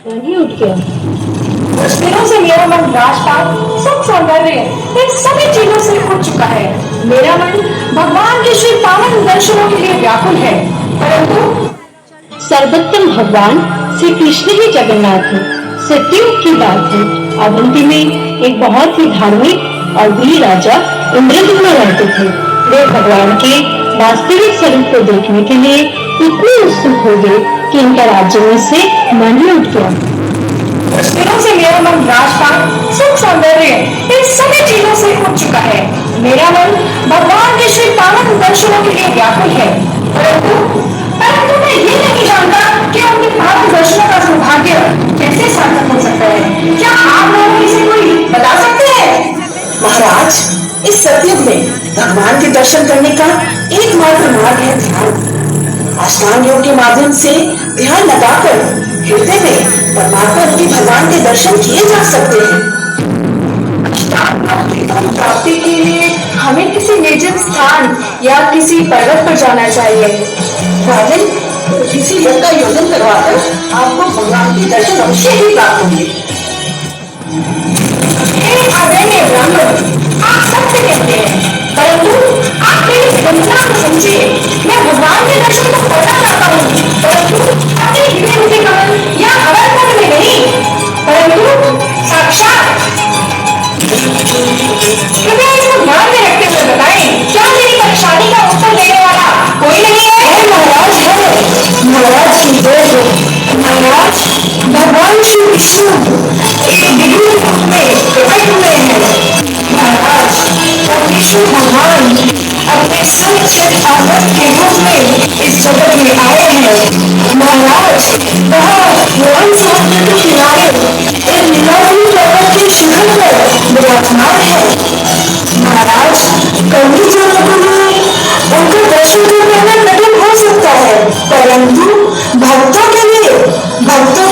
नहीं उठ गया। कुछ दिनों से मेरा मन राजपाट, सुख सौंदर्य, इन सभी चीजों से उठ चुका है। मेरा मन भगवान के श्री पावन दर्शनों के लिए व्याकुल है, परंतु सर्वोत्तम भगवान श्री कृष्ण ही जगन्नाथ है। सत्युग की बात है, अवंती में एक बहुत ही धार्मिक और वीर राजा इंद्रद्युम्न रहते थे। वे भगवान के वास्तविक स्वरूप को देखने के लिए इतने उत्सुक हो गए कि इनका राज्य में से मन ही उठ गया। कुछ दिनों से मेरा मन राजपाट, सुख सौंदर्य, इन सभी चीजों से उठ चुका है। मेरा मन भगवान के श्री पावन दर्शनों के लिए व्याकुल है, परंतु मैं ये नहीं जानता कि उनके पावन दर्शनों का सौभाग्य कैसे सार्थक हो सकता है। क्या आप लोग इसे कोई बता सकते हैं? महाराज, इस सतयुग में भगवान के दर्शन करने का एकमात्र मार्ग है ध्यान। अष्टांग योग के माध्यम से ध्यान लगाकर हृदय में परमात्मा रूपी भगवान के दर्शन किए जा सकते हैं। प्राप्ति के लिए हमें किसी निर्जन स्थान या किसी पर्वत पर जाना चाहिए। राजन, किसी योग का योजन करवाकर आपको भगवान के दर्शन अवश्य ही प्राप्त होंगे। आदरणीय ब्राह्मण, आप सत्य कहते हैं, परंतु आप मेरी वंदना को समझिए। मैं भगवान के दर्शन को करना चाहता हूँ, परंतु अपने हृदय रूपी कमल या अवध में नहीं, परंतु साक्षात। कृपया इसको ध्यान में रखते हुए बताएं, क्या मेरी परेशानी का उत्तर देने वाला कोई नहीं है? महाराज है, महाराज की जय हो। महाराज, भगवान श्री विष्णु एक विग्रह रूप में प्रकट हुए हैं। महाराज, विष्णु भगवान अपने सचेत आदत के रूप में इस जगत में आए हैं। महाराज, वह समुद्र के किनारे एक नीलाद्रि पर्वत के शिखर पर विराजमान है। महाराज, कई जनों के लिए उनका दर्शन करना कठिन हो सकता है, परंतु भक्तों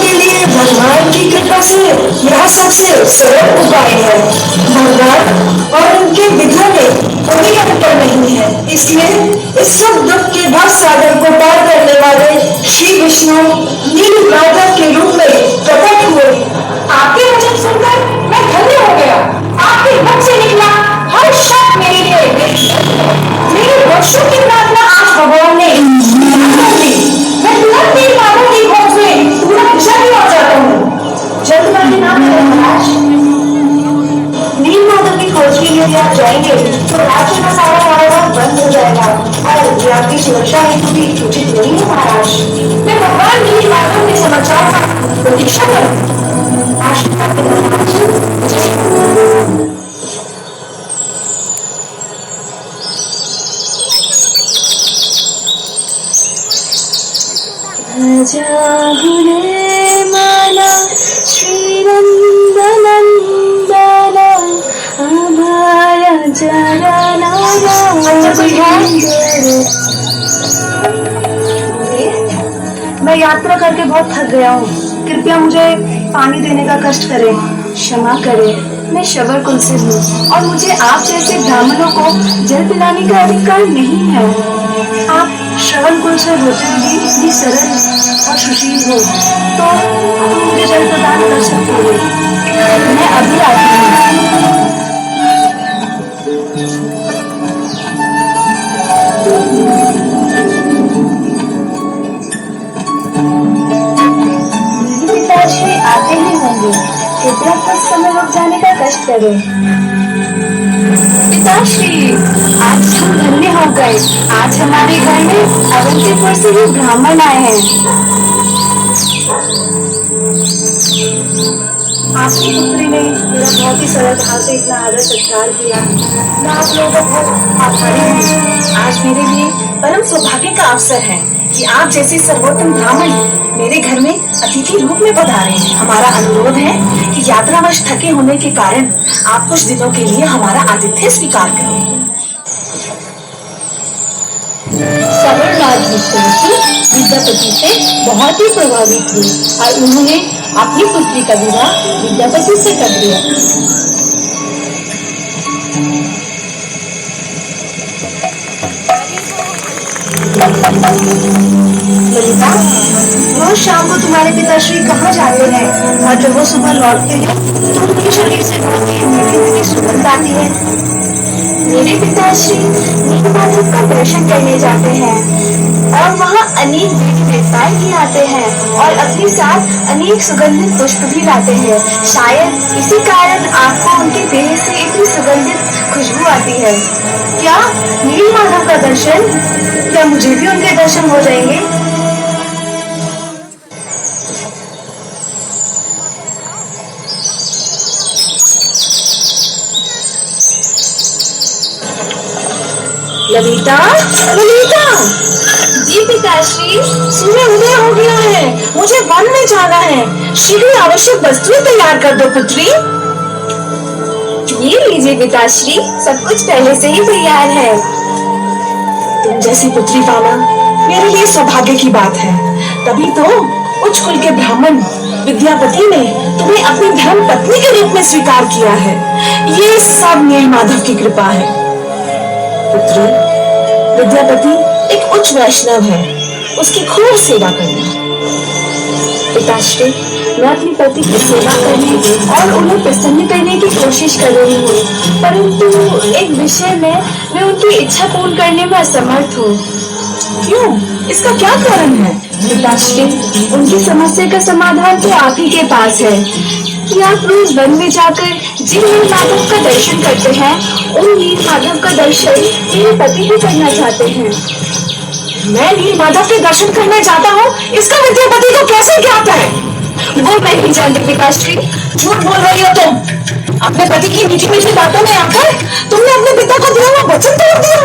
के लिए भगवान की कृपा से यह सबसे सरल उपाय है। भगवान और उनके विग्रह में कोई अंतर नहीं है, इसलिए इस सब दुख के भव सागर को पार करने वाले श्री विष्णु नील राधा के रूप में प्रकट हुए। आपके वचन सुनकर मैं धन्य हो गया। आपके मुख से निकला हर शब्द मेरे लिए मेरी वर्षों की प्रार्थना आज भगवान ने कर दी। मैं तुरंत नील माधव की खोज में पूरा दिशा भी आ जाता हूँ। जल्दबाजी ना करें महाराज। नील माधव की खोज के लिए आप जाएंगे तो राज्य का सारा कारोबार बंद हो जाएगा और आपकी सुरक्षा हेतु भी उचित नहीं है महाराज। मैं भगवान नील माधव के समाचार का प्रतीक्षा करूँ। जाहुरे माला श्रीनंदनंदन अभय चरण मैं यात्रा करके बहुत थक गया हूँ। कृपया मुझे पानी देने का कष्ट करें। क्षमा करें, मैं शबर कुल से हूँ और मुझे आप जैसे ब्राह्मणों को जल पिलाने का अधिकार नहीं है। आप श्रवण कुल से होते हुए भी सरल और सुशील हो तो मुझे जल प्रदान कर सकते हो। मैं अभी आती हूँ। पिताश्री आते ही होंगे, कृपया कुछ समय रुक जाने का कष्ट करें। पिताश्री, आज हम धन्य हो गए। आज हमारे घर में अवंतीपुर से ही ब्राह्मण आए हैं। आपकी पुत्री ने मेरा बहुत ही सरल भाव से इतना आदर सत्कार किया। मैं आप लोगों को आभारी हूँ। आज मेरे लिए परम सौभाग्य का अवसर है कि आप जैसे सर्वोत्तम ब्राह्मण मेरे घर में अतिथि रूप में पधारे। हमारा अनुरोध है कि यात्रावश थके होने के कारण आप कुछ दिनों के लिए हमारा आतिथ्य स्वीकार करें। सवर्ण राजमिस्त्री विद्यापति से बहुत ही प्रभावित हुए और उन्होंने अपनी पुत्री का विवाह विद्यापति से कर दिया। ललिता, रोज शाम को तुम्हारे पिताश्री कहाँ जाते हैं और जब वो सुबह लौटते हैं तो उनके शरीर से बहुत ही मीठी मीठी सुगंध आती है। मेरे पिताश्री नीलमाधव का दर्शन करने जाते हैं और वहाँ अनेक देवी देवताएं भी आते हैं और अपने साथ अनेक सुगंधित पुष्प भी लाते हैं। शायद इसी कारण आपको उनके देह से इतनी सुगंधित खुशबू आती है। क्या नीलमाधव का दर्शन? क्या मुझे भी उनके दर्शन हो जाएंगे? ललिता, ललिता! जी पिताश्री। सूर्य उदय हो गया है, मुझे वन में जाना है। शीघ्र आवश्यक वस्तुएं तैयार कर दो पुत्री। ये लीजिए पिताश्री, सब कुछ पहले से ही तैयार है। तुम जैसी पुत्री पाना मेरे लिए सौभाग्य की बात है। तभी तो उच्च कुल के ब्राह्मण विद्यापति ने तुम्हें अपनी धर्म पत्नी के रूप में स्वीकार किया है। ये सब नीलमाधव की कृपा है। पुत्री, विद्यापति एक उच्च वैष्णव है, उसकी खूब सेवा करना। पिताश्री, मैं अपनी पति की सेवा करने और उन्हें प्रसन्न करने की कोशिश कर रही हूँ, परंतु एक विषय में मैं उनकी इच्छा पूर्ण करने में असमर्थ हूँ। क्यों? इसका क्या कारण है? पिताश्री, उनकी समस्या का समाधान तो आप ही के पास है कि आप रोज वन में जाकर जिन नीलमाधव का दर्शन करते हैं, उन नीलमाधव का दर्शन मेरे पति भी करना चाहते हैं। मैं नीलमाधव के दर्शन करने जाता हूँ, इसका विद्यापति को कैसे ज्ञात है? वो मैं नहीं जानती पिताश्री। झूठ बोल रही हो तुम। अपने पति की मीठी मीठी बातों में आकर तुमने अपने पिता को दिया हुआ वचन तोड़ दिया।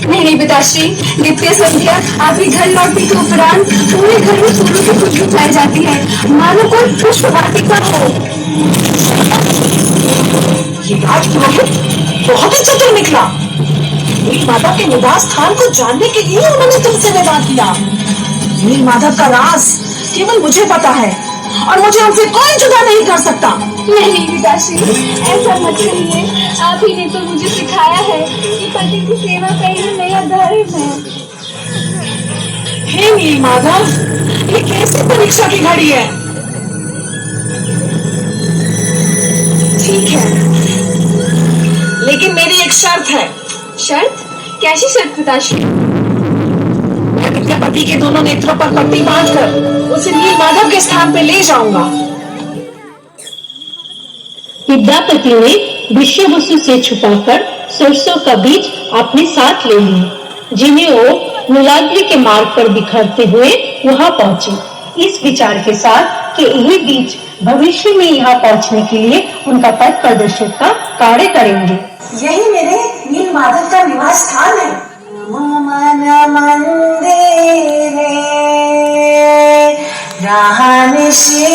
नहीं पिताश्री, नित्य संध्या आप ही घर लौटने के उपरांत पूरे घर में फूलों की खुशबू फैल जाती है, मानो कोई पुष्प वाटिका हो। ये राजपुरोहित बहुत ही चतुर निकला। नीलमाधव के निवास स्थान को जानने के लिए उन्होंने तुमसे विवाह किया। नीलमाधव का राज केवल मुझे पता है और मुझे उनसे कोई जुदा नहीं कर सकता। नहीं पिताश्री, ऐसा मत कहिए। आप ही ने तो मुझे सिखाया है कि पति की सेवा करना मेरा धर्म है। हे नीलमाधव, ये कैसी परीक्षा की घड़ी है? ठीक है, लेकिन मेरी एक शर्त है। शर्त? कैसी शर्त पिताश्री? मैं विद्यापति के दोनों नेत्रों पर पट्टी बांधकर उसे नीलमाधव के स्थान पे ले जाऊंगा। विद्यापति ने विषय वस्तु से छुपाकर सरसों का बीज अपने साथ ले लिए, जिन्हें वो नीलाद्रि के मार्ग पर बिखरते हुए वहां पहुंचे, इस विचार के साथ कि यही बीज भविष्य में यहाँ पहुंचने के लिए उनका पथ प्रदर्शक का कार्य करेंगे। यही मेरे नीलमाधव का निवास स्थान है। मन मंदिरे राहन श्री